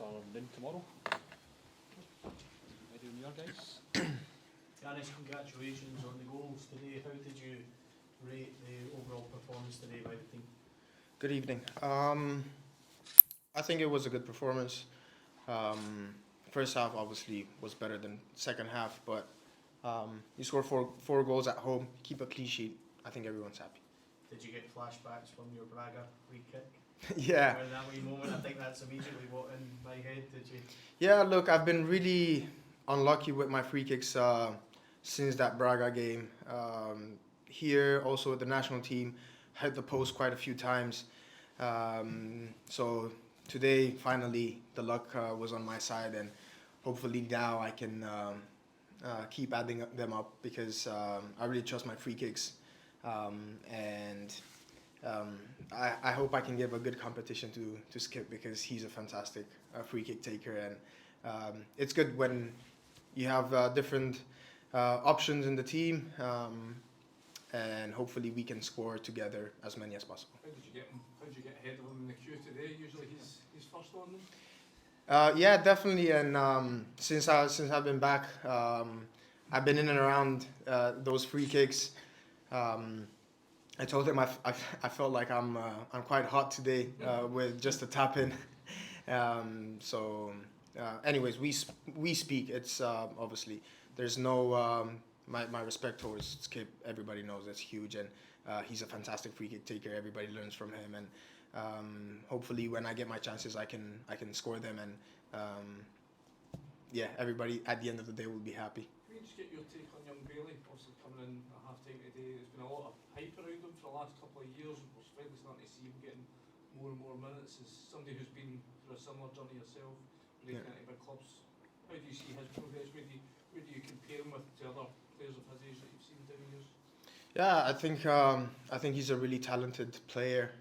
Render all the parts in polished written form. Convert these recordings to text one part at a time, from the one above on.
for Lynn tomorrow. Ready on your guys? Ianis, congratulations on the goals today. How did you rate the overall performance today by the team? Good evening. I think it was a good performance. First half obviously was better than second half, but you score four goals at home, keep a clean sheet. I think everyone's happy. Did you get flashbacks from your Braga free kick? Yeah. In that wee moment, I think that's immediately what in my head. Did you? Yeah, look, I've been really unlucky with my free kicks since that Braga game. Here, also with the national team, hit the post quite a few times. So today, finally, the luck was on my side, and hopefully now I can keep adding them up because I really trust my free kicks, and I hope I can give a good competition to Skip because he's a fantastic free kick taker, and it's good when you have different options in the team, and hopefully we can score together as many as possible. How did you get ahead of him in the queue today? Usually he's first on them. Yeah, definitely, and since I've been back, I've been in and around those free kicks. I told him I felt like I'm quite hot today with just a tap in. Anyways, we speak. It's obviously there's no my respect towards Skip. Everybody knows it's huge, and he's a fantastic free kick taker. Everybody learns from him, and hopefully when I get my chances, I can score them, and yeah, everybody at the end of the day will be happy. Can we just get your take on young Bailey? Obviously coming in at half time today, there's been a lot of hype around him for the last couple of years. We're finally starting to see him getting more and more minutes. As somebody who's been through a similar journey yourself, breaking into big clubs, how do you see his progress? Where do you compare him with to other players of his age that you've seen down the years? Yeah, I think he's a really talented player.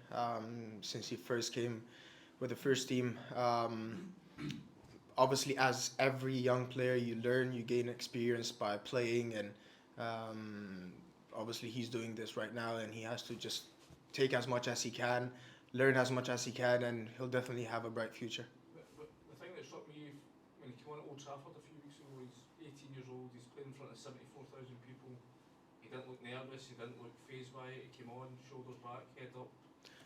Since he first came with the first team, obviously as every young player, you learn, you gain experience by playing, and obviously he's doing this right now, and he has to just take as much as he can, learn as much as he can, and he'll definitely have a bright future. The thing that struck me when he came on at Old Trafford a few weeks ago, he's 18 years old, he's playing in front of 74,000 people. He didn't look nervous, he didn't look fazed by it. He came on, shoulders back, head up.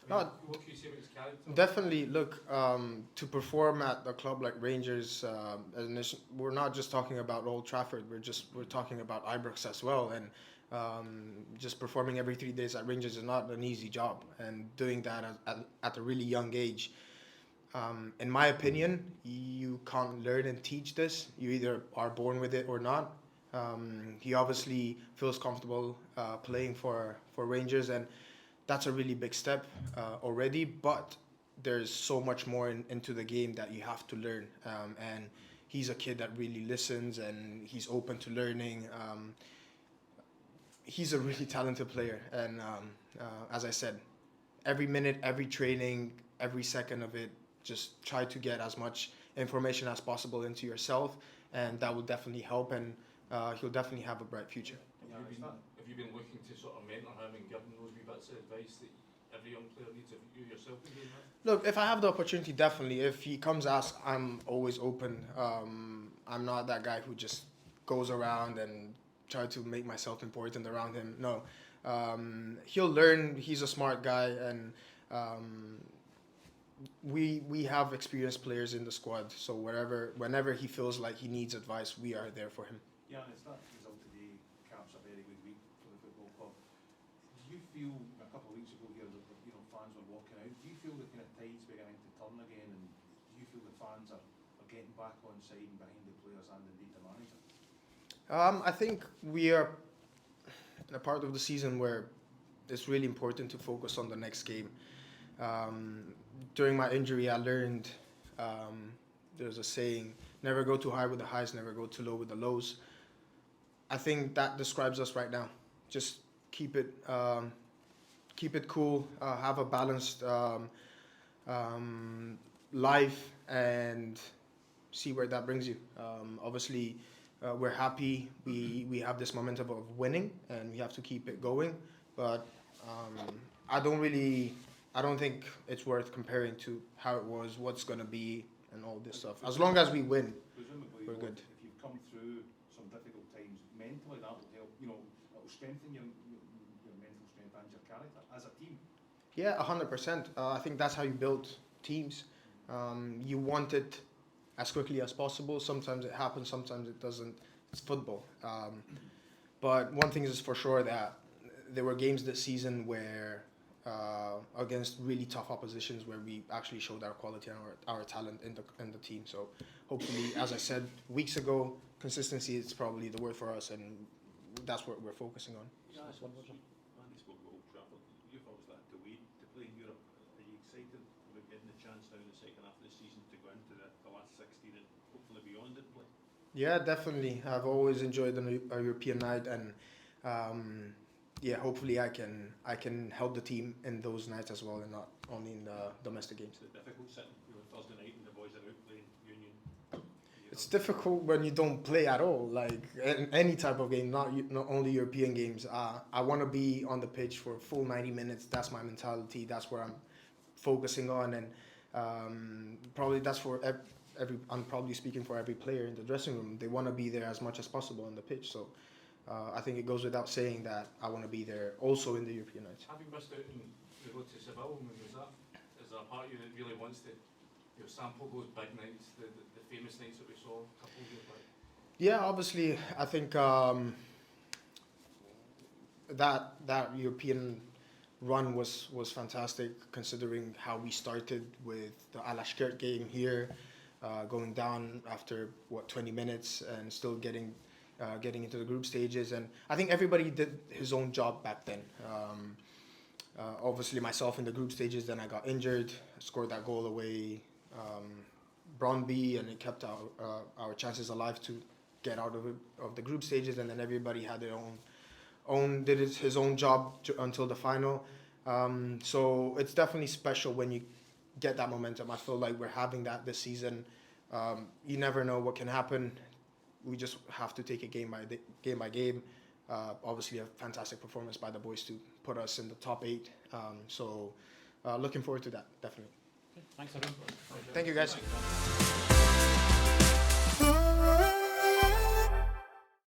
What can you say about his character? Definitely, look, to perform at a club like Rangers, we're not just talking about Old Trafford. We're talking about Ibrox as well, and just performing every 3 days at Rangers is not an easy job, and doing that at a really young age. In my opinion, you can't learn and teach this. You either are born with it or not. He obviously feels comfortable playing for Rangers, and that's a really big step already, but there's so much more into the game that you have to learn, and he's a kid that really listens, and he's open to learning. He's a really talented player, and as I said, every minute, every training, every second of it, just try to get as much information as possible into yourself, and that will definitely help, and he'll definitely have a bright future. Have you been looking to sort of mentor him and give him those wee bits of advice that every young player needs? Have you yourself been doing that? Look, if I have the opportunity, definitely. If he comes ask, I'm always open. I'm not that guy who just goes around and try to make myself important around him. No, he'll learn. He's a smart guy, and we have experienced players in the squad. So whenever he feels like he needs advice, we are there for him. Yeah, and it's that result today caps a very good week for the football club. Do you feel a couple of weeks ago here that fans were walking out? Do you feel the kind of tide's beginning to turn again, and do you feel the fans are getting back on side and behind the players and indeed the manager? I think we are in a part of the season where it's really important to focus on the next game. During my injury, I learned there's a saying: never go too high with the highs, never go too low with the lows. I think that describes us right now. Just keep it cool, have a balanced life, and see where that brings you. Obviously, we're happy. We have this momentum of winning, and we have to keep it going. But I don't think it's worth comparing to how it was, what's going to be and all this stuff. As long as we win, Presumably, we're though, good. if you've come through some difficult times, mentally that will help, it will strengthen your mental strength and your character as a team. Yeah, 100%. I think that's how you build teams. You want it as quickly as possible. Sometimes it happens, sometimes it doesn't. It's football. But one thing is for sure that there were games this season where, against really tough oppositions, where we actually showed our quality and our talent in the team. So hopefully, as I said weeks ago, consistency is probably the word for us, and that's what we're focusing on. Andy spoke about Old Trafford. You've obviously had to wait to play in Europe. Are you excited about getting the chance now in the second half of the season to go into the last 16 and hopefully beyond and play? Yeah, definitely. I've always enjoyed a European night, and yeah, hopefully I can help the team in those nights as well, and not only in the domestic games. Is it difficult sitting Thursday night and the boys are out playing Union? It's difficult when you don't play at all, like in any type of game, not only European games. I want to be on the pitch for a full 90 minutes. That's my mentality. That's where I'm focusing on, and probably that's for I'm probably speaking for every player in the dressing room. They want to be there as much as possible on the pitch. So I think it goes without saying that I want to be there also in the European nights. Having missed out on the road to Seville, is there a part of you that really wants to sample those big nights, the famous nights that we saw a couple of years back? Yeah, obviously, I think that European run was fantastic, considering how we started with the Alashkert game here, going down after 20 minutes and still getting into the group stages. And I think everybody did his own job back then. Obviously myself in the group stages, then I got injured, scored that goal away Brøndby, and it kept our chances alive to get out of the group stages. And then everybody had their own did his own job until the final. So it's definitely special when you get that momentum. I feel like we're having that this season. You never know what can happen. We just have to take it game by game. Obviously a fantastic performance by the boys to put us in the top 8. So looking forward to that, definitely. Thanks everyone. Thank you, guys. Thanks.